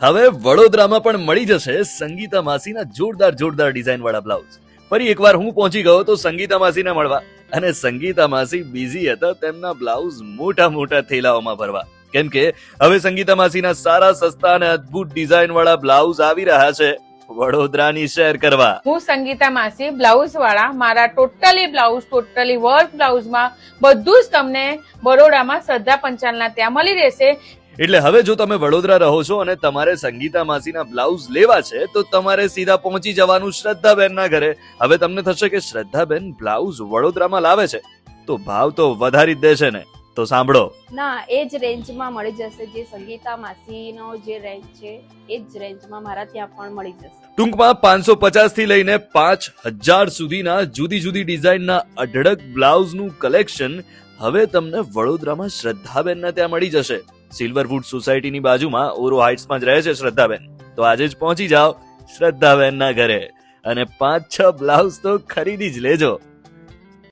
હવે વડોદરામાં પણ મળી જશે સંગીતા માસીના જોરદાર ડિઝાઇન વાળા બ્લાઉઝ. ફરી એકવાર હું પહોંચી ગયો તો સંગીતા માસીને મળવા, અને સંગીતા માસી બિઝી હતા તેમના બ્લાઉઝ મોટા થેલાઓમાં ભરવા. કેમ કે હવે સંગીતા માસીના સારા સસ્તા અને અદ્ભુત ડિઝાઇન વાળા બ્લાઉઝ આવી રહ્યા છે વડોદરાની શેર કરવા. હું સંગીતા માસી બ્લાઉઝ વાળા મારા ટોટલી વર્ક બ્લાઉઝમાં બધું જ તમને બરોડામાં શ્રદ્ધા પંચાલના ત્યાં મળી રહેશે. એટલે હવે જો તમે વડોદરા રહો છો અને તમારે સંગીતા માસીના બ્લાઉઝ લેવા છે તો તમારે સીધા પહોંચી જવાનું શ્રદ્ધાબેનના ઘરે. હવે તમને થશે કે શ્રદ્ધાબેન બ્લાઉઝ વડોદરામાં લાવે છે તો ભાવ તો વધારી જ દેશે ને. તો સાંભળો, ના, એ જ રેન્જમાં મળી જશે. જે સંગીતા માસીનો જે રેન્જ છે એ જ રેન્જમાં મારા ત્યાં પણ મળી જશે. ટૂંકમાં 550 થી લઈને 5000 સુધીના જુદી ડિઝાઇનના અઢળક બ્લાઉઝનું કલેક્શન હવે તમને વડોદરામાં શ્રદ્ધાબેનના ત્યાં મળી જશે. સિલ્વરવુડ સોસાયટીની બાજુમાં ઓરો હાઇટ્સમાં જ રહે છે શ્રદ્ધાબેન. તો આજે જ પહોંચી જાઓ શ્રદ્ધાબેનના ઘરે અને 5-6 બ્લાઉઝ તો ખરીદી જ લેજો.